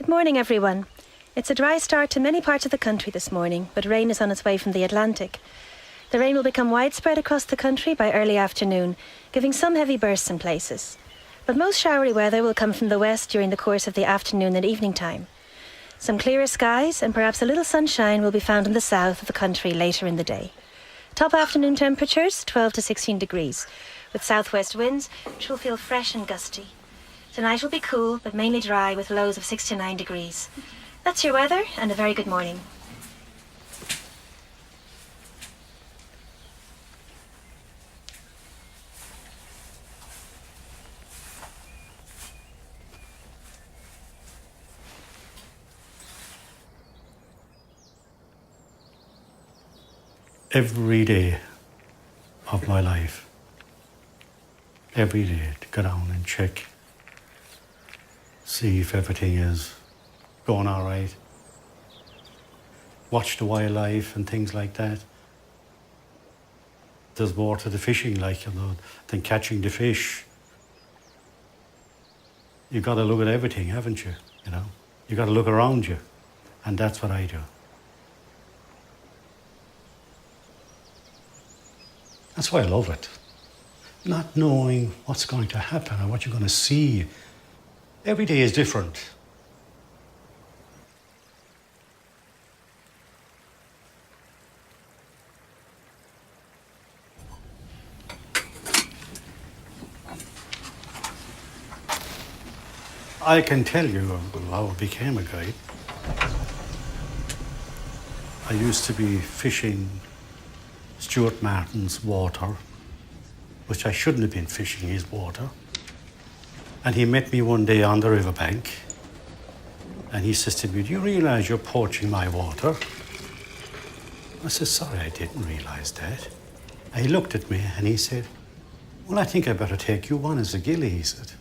Good morning, everyone. It's a dry start to many parts of the country this morning, but rain is on its way from the Atlantic. The rain will become widespread across the country by early afternoon, giving some heavy bursts in places. But most showery weather will come from the west during the course of the afternoon and evening time. Some clearer skies and perhaps a little sunshine will be found in the south of the country later in the day. Top afternoon temperatures, 12 to 16 degrees, with southwest winds, which will feel fresh and gusty. Tonight will be cool, but mainly dry, with lows of 6 to 9 degrees. That's your weather, and a very good morning. Every day of my life, every day to go down and check, see if everything is going all right, watch the wildlife and things like that. There's more to the fishing, than catching the fish. You've got to look at everything, haven't you? You've got to look around you, and that's what I do. That's why I love it. Not knowing what's going to happen or what you're going to see. Every day is different. I can tell you how I became a guide. I used to be fishing Stuart Martin's water, which I shouldn't have been fishing his water. And he met me one day on the riverbank, and he says to me, "Do you realise you're poaching my water?" I said, "Sorry, I didn't realise that." And he looked at me and he said, "Well, I think I better take you on as a gillie," he said.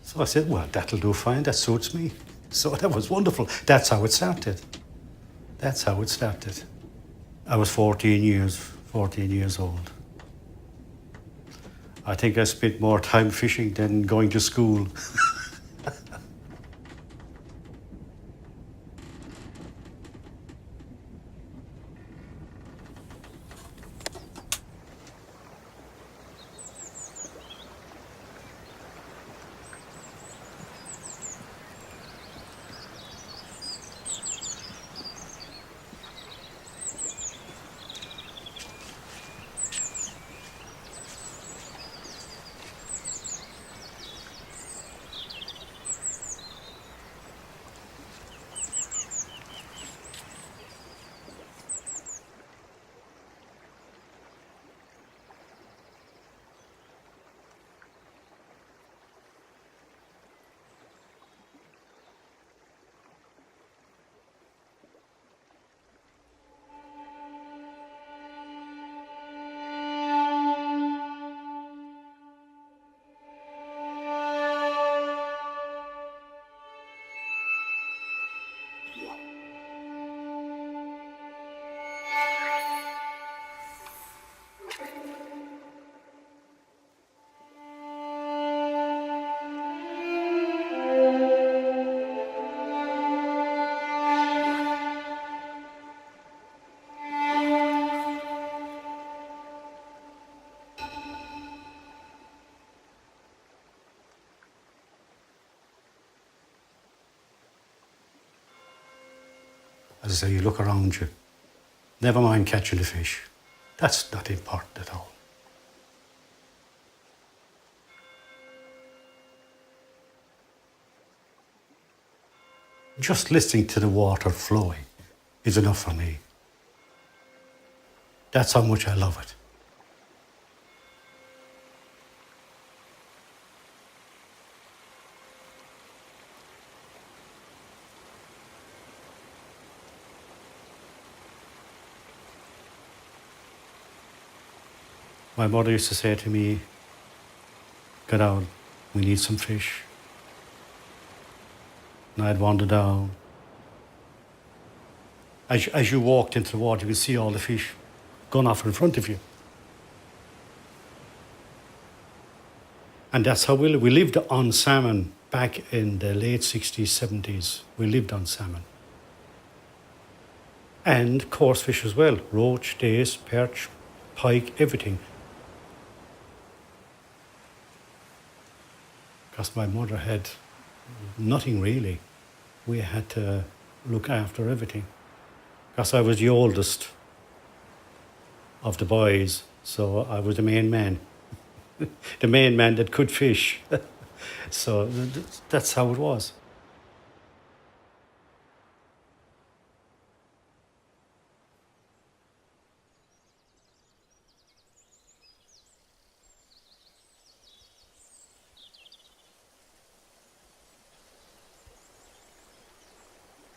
So I said, "Well, that'll do fine, that suits me." So that was wonderful. That's how it started. That's how it started. I was 14 years old. I think I spent more time fishing than going to school. As I say, you look around you. Never mind catching the fish. That's not important at all. Just listening to the water flowing is enough for me. That's how much I love it. My mother used to say to me, "Get out, we need some fish." And I'd wander down. As you walked into the water, you could see all the fish going off in front of you. And that's how we lived on salmon back in the late 60s, 70s, we lived on salmon. And coarse fish as well, roach, dace, perch, pike, everything. Because my mother had nothing really. We had to look after everything. Because I was the oldest of the boys, so I was the main man. The main man that could fish. So that's how it was.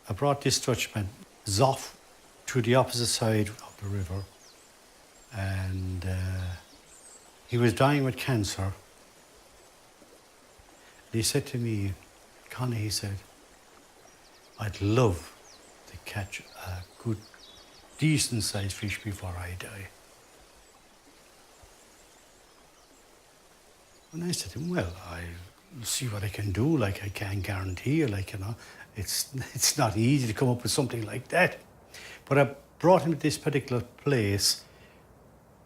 I brought this Dutchman, Zoff, to the opposite side of the river, and he was dying with cancer. He said to me, Connie, he said, I'd love to catch a good, decent-sized fish before I die. And I said to him, well, I'll see what I can do. Like, I can't guarantee, like, you know, it's not easy to come up with something like that. But I brought him to this particular place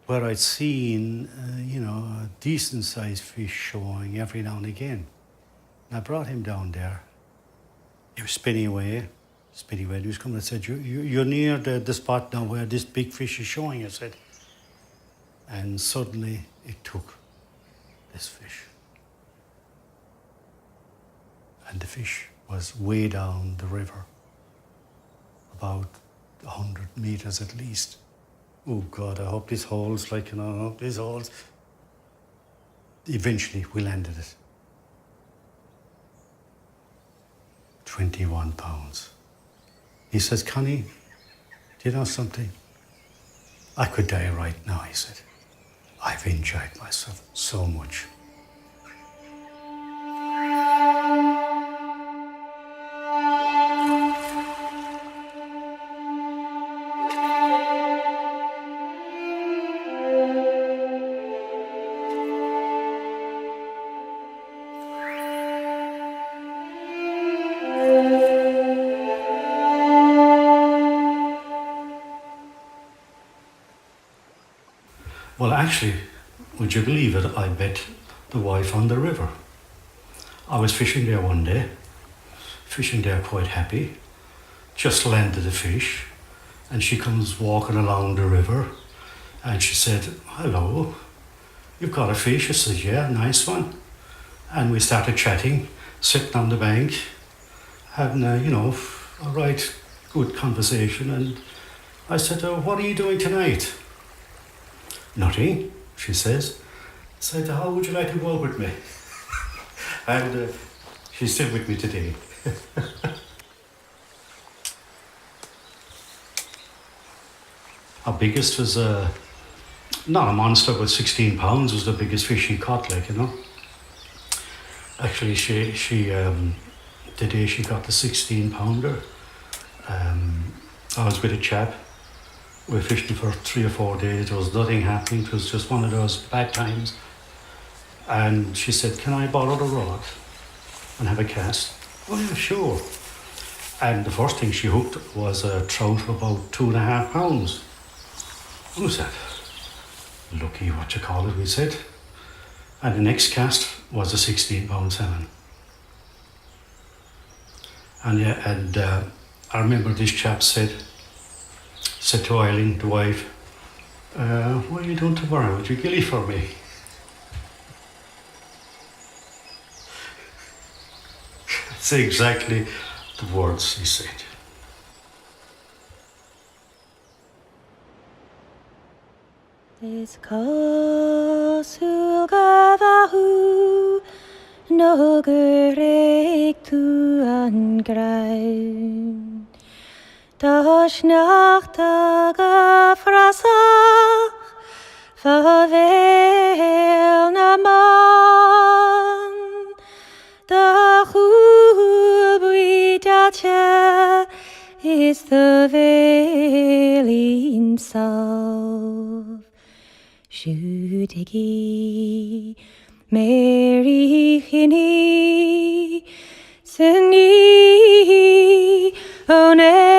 where I'd seen, you know, a decent-sized fish showing every now and again. And I brought him down there. He was spinning away. And he was coming and said, you're near the spot now where this big fish is showing, I said. And suddenly it took this fish. And the fish was way down the river, about 100 meters at least. Oh God, I hope this holds, like, you know, I hope this holds. Eventually we landed it. 21 pounds. He says, Connie, do you know something? I could die right now, he said. I've enjoyed myself so much. Well, actually, would you believe it, I met the wife on the river. I was fishing there one day, fishing there quite happy, just landed a fish, and she comes walking along the river, and she said, hello, you've got a fish? I said, yeah, nice one. And we started chatting, sitting on the bank, having a, you know, a right good conversation, and I said, what are you doing tonight? Nothing, she says. I said, how would you like to go out with me? And she's still with me today. Our biggest was, not a monster, but 16 pounds was the biggest fish she caught, like, you know. Actually, she the day she got the 16 pounder, I was with a chap. We were fishing for 3 or 4 days. There was nothing happening. It was just one of those bad times. And she said, can I borrow the rod and have a cast? Oh yeah, sure. And the first thing she hooked was a trout of about 2.5 pounds. We said, lucky what you call it, we said. And the next cast was a 16-pound salmon. And yeah, and I remember this chap said to Eileen, the wife, what are you doing tomorrow? Would you gilly for me? That's exactly the words he said. This Kosulgavahu Nogerek tu an Grein. Das Nachtage Frasach Verwähl na man Da Hulbridache is the Veilin Salve Shudigi Mary Hinny Sini onerna.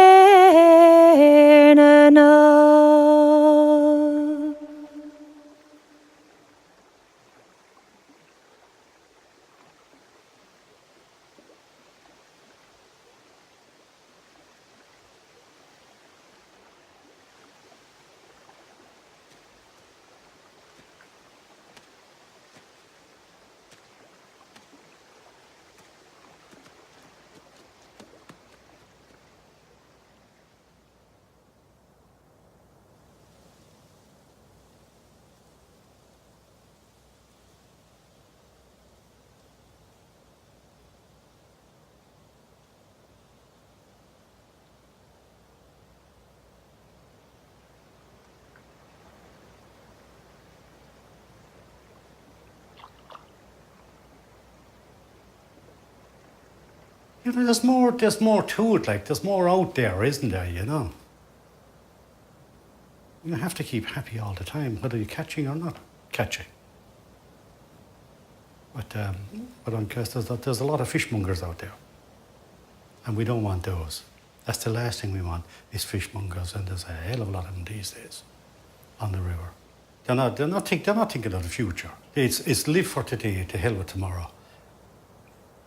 You know, there's more to it, like, there's more out there, isn't there, you know? You have to keep happy all the time, whether you're catching or not catching. But on guess there's a lot of fishmongers out there. And we don't want those. That's the last thing we want, is fishmongers, and there's a hell of a lot of them these days on the river. They're not thinking of the future. It's live for today, to hell with tomorrow.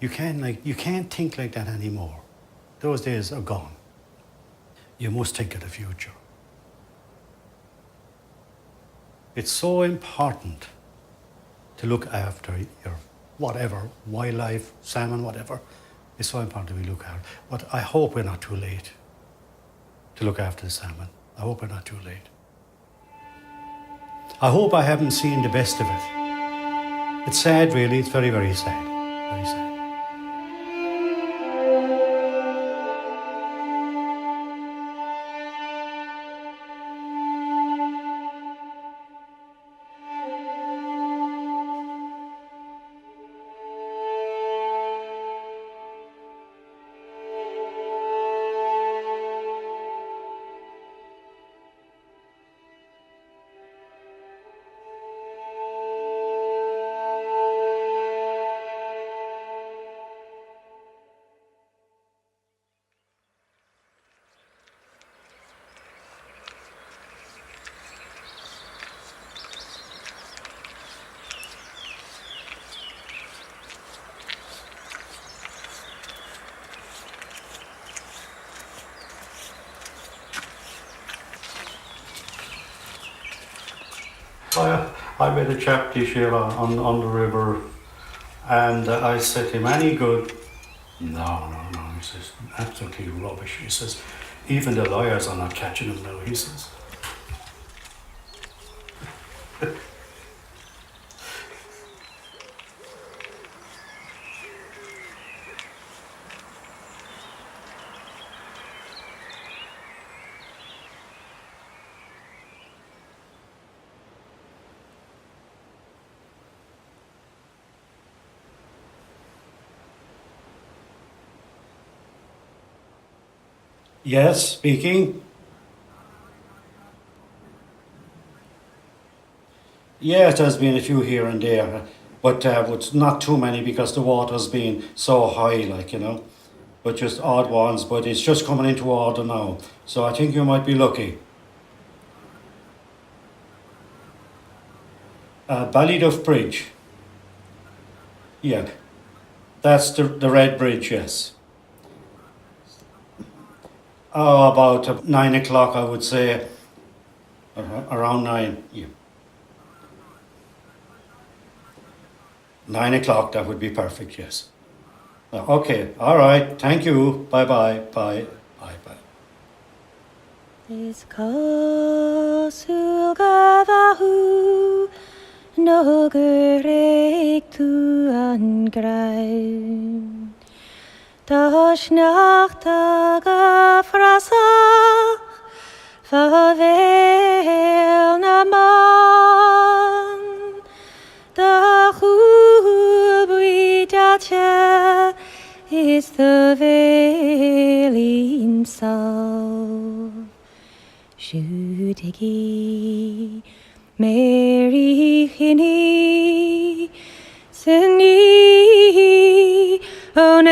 You can't think like that anymore. Those days are gone. You must think of the future. It's so important to look after your whatever, wildlife, salmon, whatever. It's so important we look after. But I hope we're not too late to look after the salmon. I hope we're not too late. I hope I haven't seen the best of it. It's sad, really. It's very, very sad. Very sad. I met a chap this year on the river, and I said to him, any good? No, he says, absolutely rubbish. He says, even the lawyers are not catching him now, he says. Yes, speaking. Yes, there's been a few here and there, but not too many because the water's been so high, like, you know. But just odd ones, but it's just coming into order now. So I think you might be lucky. Ballyduff Bridge. Yeah, that's the Red Bridge, yes. Oh, about 9 o'clock, I would say. Around 9, yeah. 9 o'clock, that would be perfect, yes. Okay, all right, thank you. Bye-bye, bye, bye-bye. Is kasulgavahu nogerek tu angrein. Das nachtige frasach verwel na man. Da hubridache is the veil so. Shudigi Mary Hinny Sini One